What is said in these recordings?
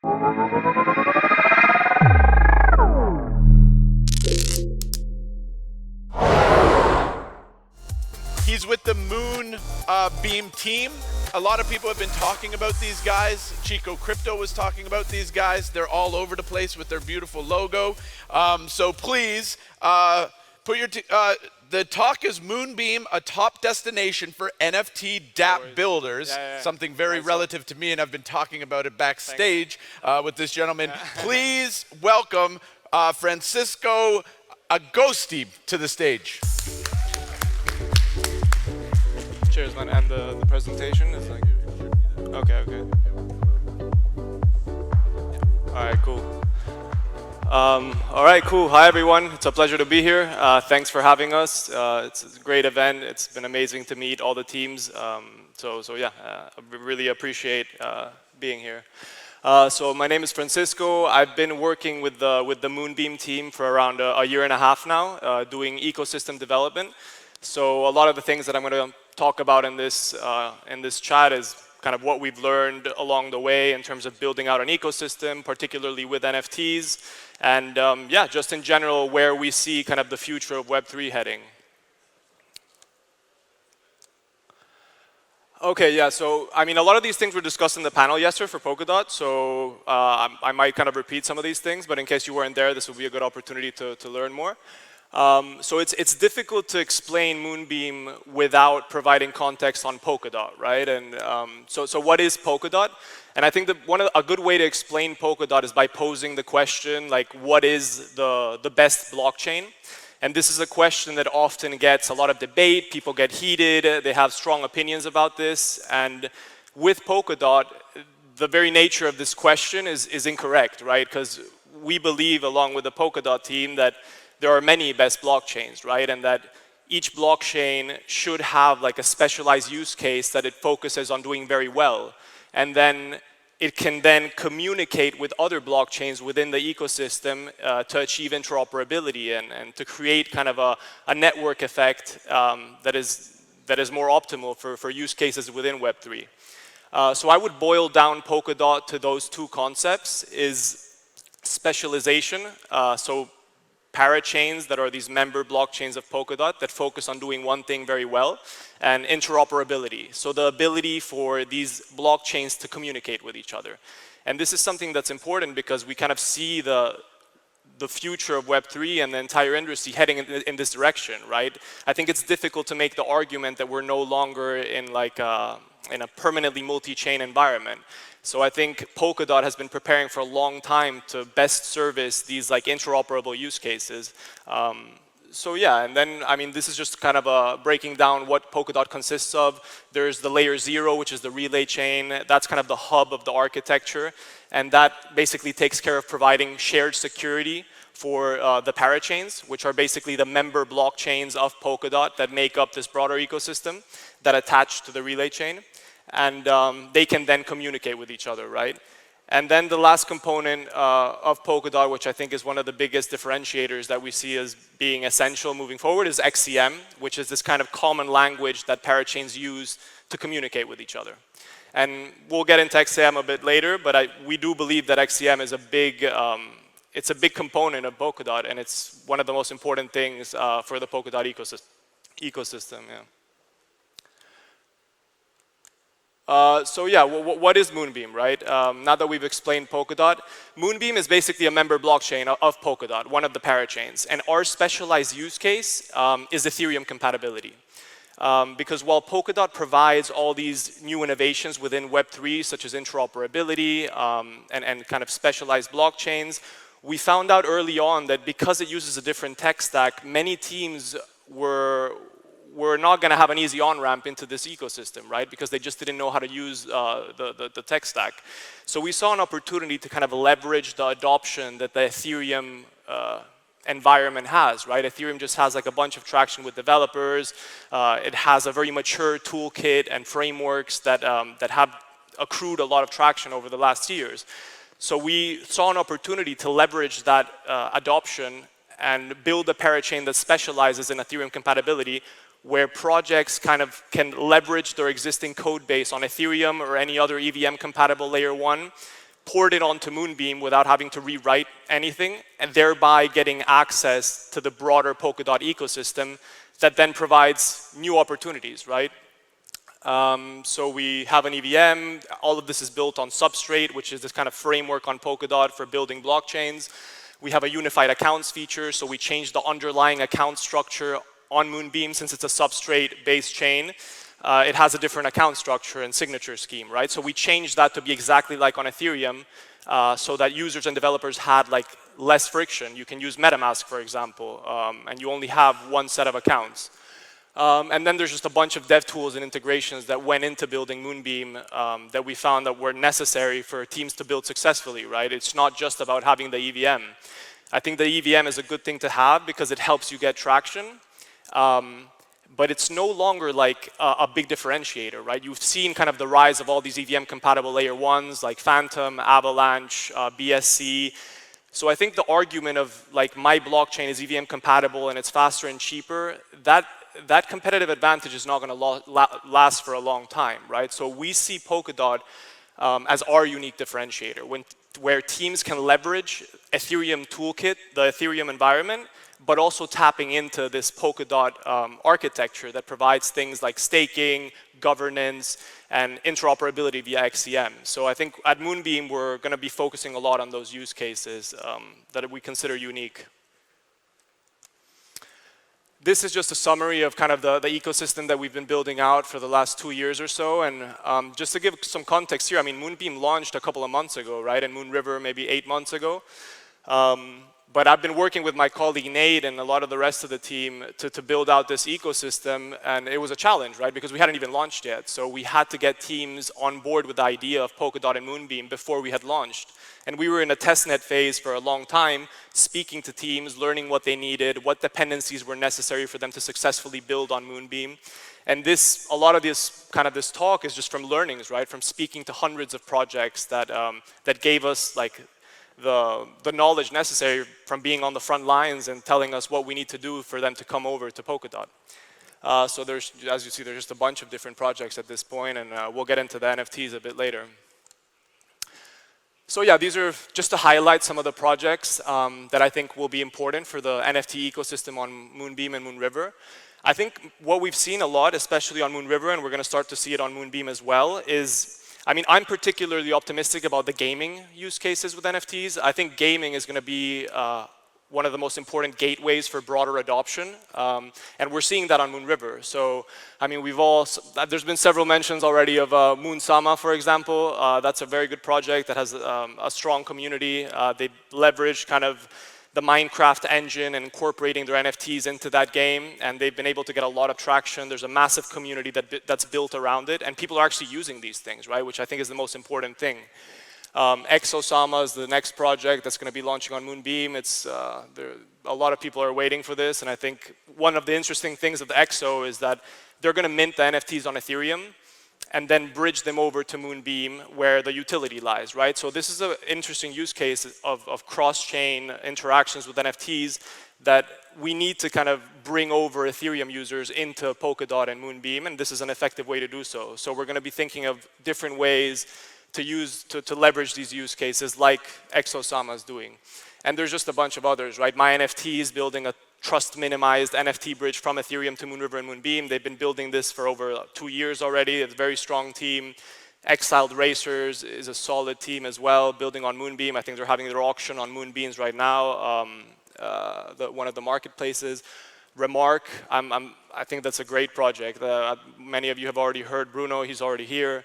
He's with the Moonbeam team. A lot of people have been talking about these guys. Chico Crypto was talking about these guys. They're all over the place with their beautiful logo. So please, put your the talk is Moonbeam, a top destination for NFT dApp builders. Something very relative to me, and I've been talking about it backstage with this gentleman. Please welcome Francisco Agosti to the stage. Cheers, man. And the presentation is like, okay. All right, cool. All right, cool. Hi, everyone. It's a pleasure to be here. Thanks for having us. It's a great event. It's been amazing to meet all the teams. So yeah, I really appreciate being here. So my name is Francisco. I've been working with the Moonbeam team for around a year and a half now, doing ecosystem development. So a lot of the things that I'm going to talk about in this chat is kind of what we've learned along the way in terms of building out an ecosystem, particularly with NFTs, and yeah, just in general where we see kind of the future of Web3 heading. Okay, yeah, so I mean, a lot of these things were discussed in the panel yesterday for Polkadot, so I might kind of repeat some of these things, but in case you weren't there, this will be a good opportunity to learn more. So it's difficult to explain Moonbeam without providing context on Polkadot, right? And so what is Polkadot? And I think that a good way to explain Polkadot is by posing the question, like, what is the best blockchain? And this is a question that often gets a lot of debate. People get heated. They have strong opinions about this. And with Polkadot, the very nature of this question is incorrect, right? Because we believe, along with the Polkadot team, that there are many best blockchains, right? And that each blockchain should have like a specialized use case that it focuses on doing very well. And then it can then communicate with other blockchains within the ecosystem to achieve interoperability and to create kind of a network effect that is more optimal for use cases within Web3. So I would boil down Polkadot to those two concepts: is specialization, so parachains that are these member blockchains of Polkadot that focus on doing one thing very well, and interoperability, so the ability for these blockchains to communicate with each other. And this is something that's important because we kind of see the future of Web3 and the entire industry heading in this direction, right? I think it's difficult to make the argument that we're no longer in like in a permanently multi-chain environment. So I think Polkadot has been preparing for a long time to best service these like interoperable use cases. So yeah, and then, I mean, this is just kind of breaking down what Polkadot consists of. There's the layer 0, which is the relay chain. That's kind of the hub of the architecture. And that basically takes care of providing shared security for the parachains, which are basically the member blockchains of Polkadot that make up this broader ecosystem that attach to the relay chain. And they can then communicate with each other, right? And then the last component of Polkadot, which I think is one of the biggest differentiators that we see as being essential moving forward, is XCM, which is this kind of common language that parachains use to communicate with each other. And we'll get into XCM a bit later, but we do believe that XCM is it's a big component of Polkadot, and it's one of the most important things for the Polkadot ecosystem. Yeah. So yeah, what is Moonbeam, right? Now that we've explained Polkadot, Moonbeam is basically a member blockchain of Polkadot, one of the parachains. And our specialized use case is Ethereum compatibility. Because while Polkadot provides all these new innovations within Web3, such as interoperability and kind of specialized blockchains, we found out early on that because it uses a different tech stack, many teams were not going to have an easy on-ramp into this ecosystem, right? Because they just didn't know how to use the tech stack. So we saw an opportunity to kind of leverage the adoption that the Ethereum environment has, right? Ethereum just has like a bunch of traction with developers. It has a very mature toolkit and frameworks that have accrued a lot of traction over the last years. So we saw an opportunity to leverage that adoption and build a parachain that specializes in Ethereum compatibility, where projects kind of can leverage their existing code base on Ethereum or any other EVM compatible layer 1 port it onto Moonbeam without having to rewrite anything, and thereby getting access to the broader Polkadot ecosystem that then provides new opportunities, right? So we have an EVM. All of this is built on Substrate, which is this kind of framework on Polkadot for building blockchains. We have a unified accounts feature, so we changed the underlying account structure on Moonbeam. Since it's a Substrate-based chain, it has a different account structure and signature scheme, right? So we changed that to be exactly like on Ethereum, so that users and developers had like less friction. You can use MetaMask, for example, and you only have one set of accounts. And then there's just a bunch of dev tools and integrations that went into building Moonbeam that we found that were necessary for teams to build successfully, right? It's not just about having the EVM. I think the EVM is a good thing to have because it helps you get traction. But it's no longer like a big differentiator, right? You've seen kind of the rise of all these EVM-compatible layer ones like Phantom, Avalanche, BSC. So I think the argument of like my blockchain is EVM compatible and it's faster and cheaper, that competitive advantage is not going to last for a long time, right? So we see Polkadot as our unique differentiator, where teams can leverage Ethereum toolkit, the Ethereum environment, but also tapping into this Polkadot architecture that provides things like staking, governance, and interoperability via XCM. So I think at Moonbeam, we're going to be focusing a lot on those use cases that we consider unique. This is just a summary of kind of the ecosystem that we've been building out for the last 2 years or so. And just to give some context here, I mean, Moonbeam launched a couple of months ago, right? And Moonriver maybe 8 months ago. But I've been working with my colleague Nate and a lot of the rest of the team to build out this ecosystem, and it was a challenge, right? Because we hadn't even launched yet. So we had to get teams on board with the idea of Polkadot and Moonbeam before we had launched. And we were in a testnet phase for a long time, speaking to teams, learning what they needed, what dependencies were necessary for them to successfully build on Moonbeam. And a lot of this talk is just from learnings, right? From speaking to hundreds of projects that gave us like the knowledge necessary from being on the front lines and telling us what we need to do for them to come over to Polkadot. So there's, as you see, there's just a bunch of different projects at this point, and we'll get into the NFTs a bit later. So yeah, these are just to highlight some of the projects that I think will be important for the NFT ecosystem on Moonbeam and Moonriver. I think what we've seen a lot, especially on Moonriver, and we're going to start to see it on Moonbeam as well, is I mean, I'm particularly optimistic about the gaming use cases with NFTs. I think gaming is going to be one of the most important gateways for broader adoption, and we're seeing that on Moonriver. So, I mean, there's been several mentions already of Moonsama, for example. That's a very good project that has a strong community. They leverage kind of the Minecraft engine and incorporating their NFTs into that game, and they've been able to get a lot of traction. There's a massive community that's built around it, and people are actually using these things, right? Which I think is the most important thing. Exosama is the next project that's going to be launching on Moonbeam. A lot of people are waiting for this, and I think one of the interesting things of the Exo is that they're going to mint the NFTs on Ethereum and then bridge them over to Moonbeam where the utility lies, right? So this is an interesting use case of cross-chain interactions with NFTs that we need to kind of bring over Ethereum users into Polkadot and Moonbeam, and this is an effective way to do so. So we're going to be thinking of different ways to leverage these use cases like Exosama is doing. And there's just a bunch of others, right? MyNFT is building a trust-minimized NFT bridge from Ethereum to Moonriver and Moonbeam. They've been building this for over 2 years already. It's a very strong team. Exiled Racers is a solid team as well, building on Moonbeam. I think they're having their auction on Moonbeams right now, one of the marketplaces. Remark, I think that's a great project. Many of you have already heard Bruno, he's already here.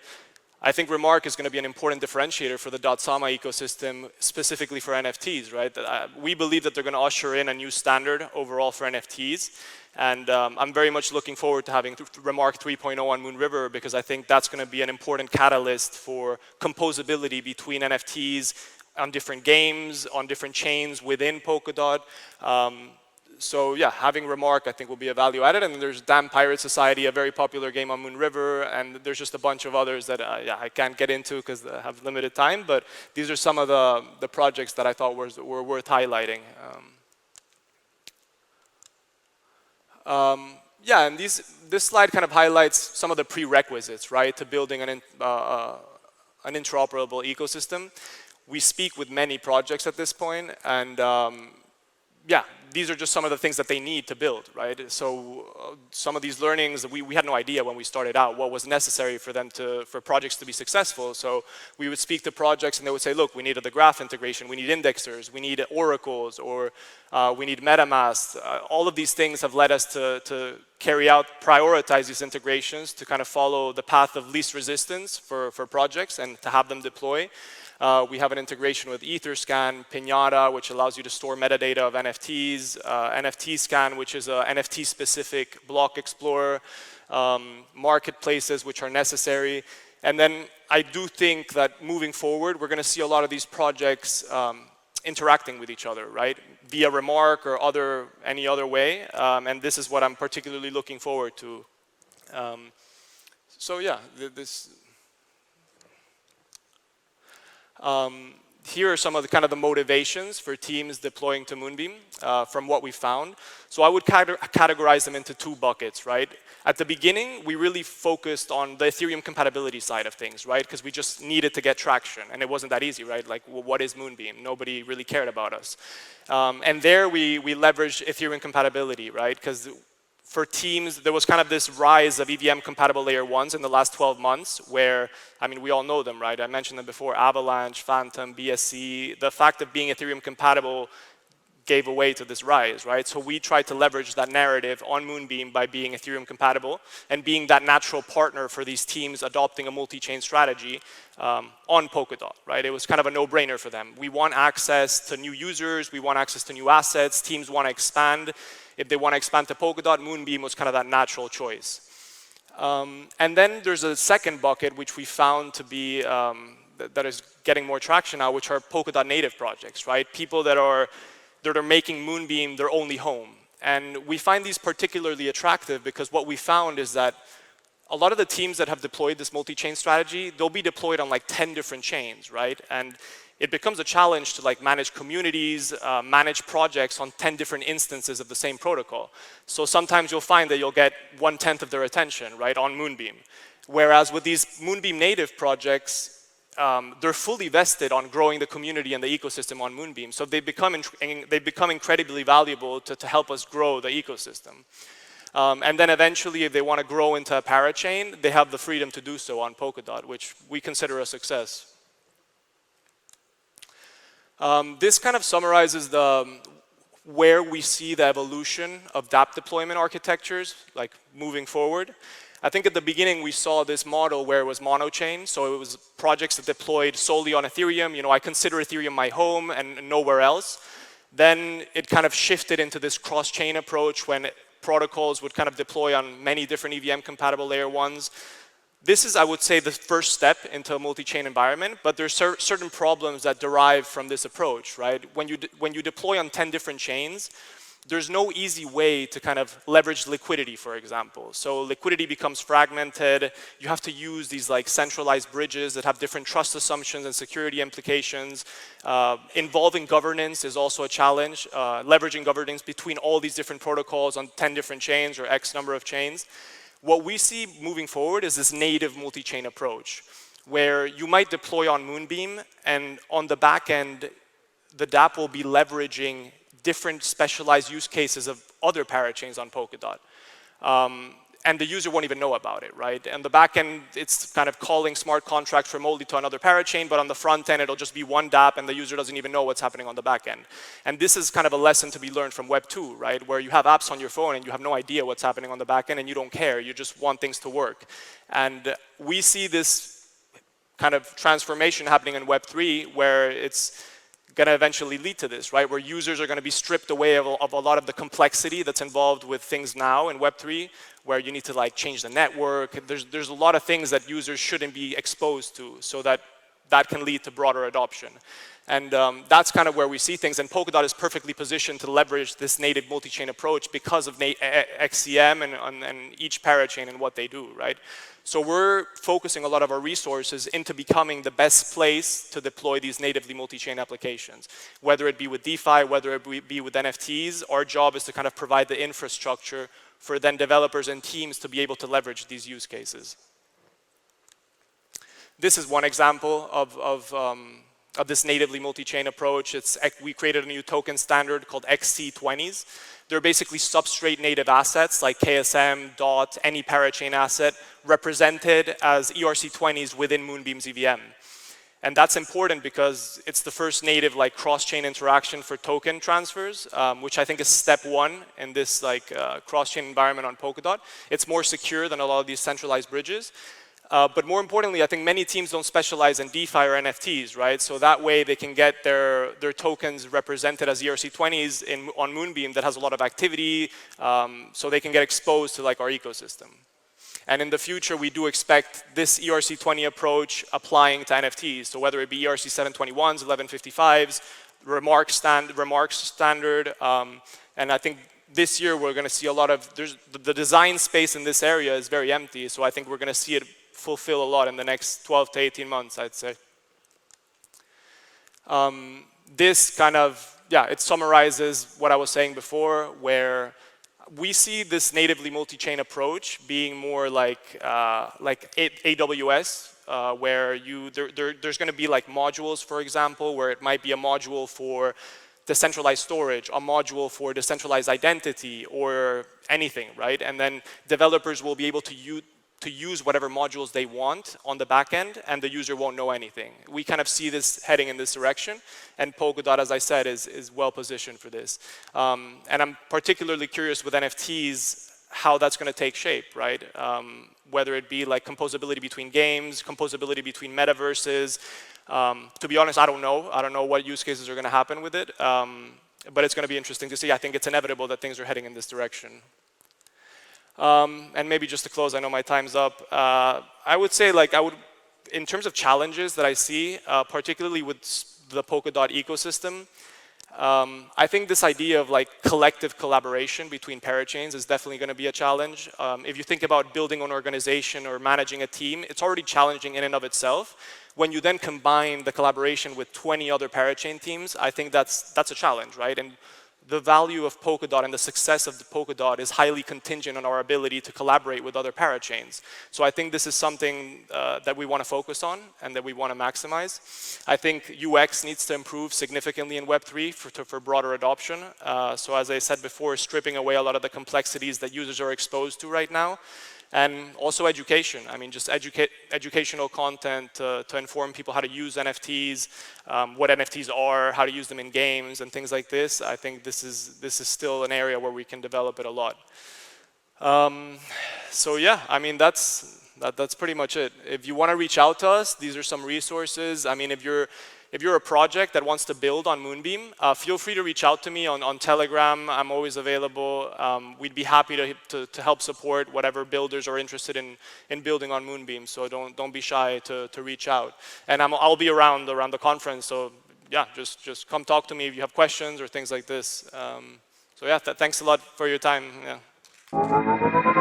I think Remark is going to be an important differentiator for the .sama ecosystem, specifically for NFTs, right? We believe that they're going to usher in a new standard overall for NFTs. And I'm very much looking forward to having Remark 3.0 on Moonriver, because I think that's going to be an important catalyst for composability between NFTs on different games, on different chains within Polkadot. So yeah, having Remark I think will be a value added, and there's Damn Pirate Society, a very popular game on Moonriver, and there's just a bunch of others that I can't get into because I have limited time, but these are some of the projects that I thought were worth highlighting. Yeah, and this slide kind of highlights some of the prerequisites, right, to building an interoperable ecosystem. we speak with many projects at this point, and yeah, these are just some of the things that they need to build, right? So some of these learnings, we had no idea when we started out what was necessary for them for projects to be successful. So we would speak to projects and they would say, look, we needed the graph integration, we need indexers, we need oracles, or we need MetaMask. All of these things have led us to carry out, prioritize these integrations to kind of follow the path of least resistance for projects and to have them deploy. We have an integration with Etherscan, Pinata, which allows you to store metadata of NFTs, NFTscan, which is an NFT-specific block explorer, marketplaces, which are necessary. And then I do think that moving forward, we're going to see a lot of these projects interacting with each other, right? Via Remark or any other way. And this is what I'm particularly looking forward to. So yeah, here are some of the kind of the motivations for teams deploying to Moonbeam from what we found. So I would categorize them into two buckets, right? At the beginning, we really focused on the Ethereum compatibility side of things, right? Because we just needed to get traction, and it wasn't that easy, right? Like, well, what is Moonbeam? Nobody really cared about us. And there we leveraged Ethereum compatibility, right? Because for teams, there was kind of this rise of EVM-compatible layer ones in the last 12 months where, I mean, we all know them, right? I mentioned them before, Avalanche, Phantom, BSC. The fact of being Ethereum-compatible gave away to this rise, right? So we tried to leverage that narrative on Moonbeam by being Ethereum-compatible and being that natural partner for these teams adopting a multi-chain strategy on Polkadot, right? It was kind of a no-brainer for them. We want access to new users. We want access to new assets. Teams want to expand. If they want to expand to Polkadot, Moonbeam was kind of that natural choice. And then there's a second bucket, which we found to be, that is getting more traction now, which are Polkadot native projects, right? People that are making Moonbeam their only home. And we find these particularly attractive because what we found is that a lot of the teams that have deployed this multi-chain strategy, they'll be deployed on like 10 different chains, right? And it becomes a challenge to like manage communities, manage projects on 10 different instances of the same protocol. So sometimes you'll find that you'll get 1/10 of their attention, right, on Moonbeam. Whereas with these Moonbeam native projects, they're fully vested on growing the community and the ecosystem on Moonbeam. So they become incredibly valuable to help us grow the ecosystem. And then eventually, if they want to grow into a parachain, they have the freedom to do so on Polkadot, which we consider a success. This kind of summarizes where we see the evolution of dApp deployment architectures, like moving forward. I think at the beginning we saw this model where it was monochain, so it was projects that deployed solely on Ethereum. You know, I consider Ethereum my home and nowhere else. Then it kind of shifted into this cross-chain approach when protocols would kind of deploy on many different EVM-compatible layer ones. This is, I would say, the first step into a multi-chain environment, but there's certain problems that derive from this approach, right? When you deploy on 10 different chains, there's no easy way to kind of leverage liquidity, for example. So liquidity becomes fragmented. You have to use these like centralized bridges that have different trust assumptions and security implications. Involving governance is also a challenge. Leveraging governance between all these different protocols on 10 different chains or X number of chains. What we see moving forward is this native multi-chain approach, where you might deploy on Moonbeam, and on the back end, the dApp will be leveraging different specialized use cases of other parachains on Polkadot. And the user won't even know about it, right? And the back end, it's kind of calling smart contracts remotely to another parachain, but on the front end, it'll just be one dApp, and the user doesn't even know what's happening on the back end. And this is kind of a lesson to be learned from Web 2, right? Where you have apps on your phone, and you have no idea what's happening on the back end, and you don't care. You just want things to work. And we see this kind of transformation happening in Web 3, where it's going to eventually lead to this, right? Where users are going to be stripped away of a lot of the complexity that's involved with things now in Web3, where you need to like change the network. There's a lot of things that users shouldn't be exposed to, so that can lead to broader adoption. And that's kind of where we see things. And Polkadot is perfectly positioned to leverage this native multi-chain approach because of XCM and each parachain and what they do, right? So we're focusing a lot of our resources into becoming the best place to deploy these natively multi-chain applications. Whether it be with DeFi, whether it be with NFTs, our job is to kind of provide the infrastructure for then developers and teams to be able to leverage these use cases. This is one example of this natively multi-chain approach. We created a new token standard called XC20s. They're basically substrate native assets like KSM, DOT, any parachain asset represented as ERC20s within Moonbeam's EVM. And that's important because it's the first native like cross-chain interaction for token transfers, which I think is step one in this like cross-chain environment on Polkadot. It's more secure than a lot of these centralized bridges. But more importantly, I think many teams don't specialize in DeFi or NFTs, right? So that way they can get their tokens represented as ERC20s on Moonbeam that has a lot of activity, so they can get exposed to like our ecosystem. And in the future, we do expect this ERC20 approach applying to NFTs. So whether it be ERC721s, 1155s, Remarks standard, and I think this year we're going to see a lot of, the design space in this area is very empty, so I think we're going to see it fulfill a lot in the next 12 to 18 months, I'd say. This kind of, yeah, it summarizes what I was saying before, where we see this natively multi-chain approach being more like AWS, where there's going to be like modules, for example, where it might be a module for decentralized storage, a module for decentralized identity, or anything, right? And then developers will be able to use whatever modules they want on the back end, and the user won't know anything. We kind of see this heading in this direction, and Polkadot, as I said, is well positioned for this. And I'm particularly curious with NFTs how that's going to take shape, right? Whether it be like composability between games, composability between metaverses. To be honest, I don't know. I don't know what use cases are going to happen with it, but it's going to be interesting to see. I think it's inevitable that things are heading in this direction. And maybe just to close, I know my time's up. I would say, like, in terms of challenges that I see, particularly with the Polkadot ecosystem, I think this idea of like collective collaboration between parachains is definitely going to be a challenge. If you think about building an organization or managing a team, it's already challenging in and of itself. When you then combine the collaboration with 20 other parachain teams, I think that's a challenge, right? And the value of Polkadot and the success of the Polkadot is highly contingent on our ability to collaborate with other parachains. So I think this is something that we want to focus on and that we want to maximize. I think UX needs to improve significantly in Web3 for broader adoption. So as I said before, stripping away a lot of the complexities that users are exposed to right now. And also education. I mean, just educational content to inform people how to use NFTs, what NFTs are, how to use them in games, and things like this. I think this is still an area where we can develop it a lot. So yeah, I mean, that's pretty much it. If you want to reach out to us, these are some resources. I mean, if you're a project that wants to build on Moonbeam, feel free to reach out to me on Telegram. I'm always available. We'd be happy to help support whatever builders are interested in building on Moonbeam. So don't be shy to reach out. And I'll be around the conference. So yeah, just come talk to me if you have questions or things like this. So yeah, thanks a lot for your time. Yeah.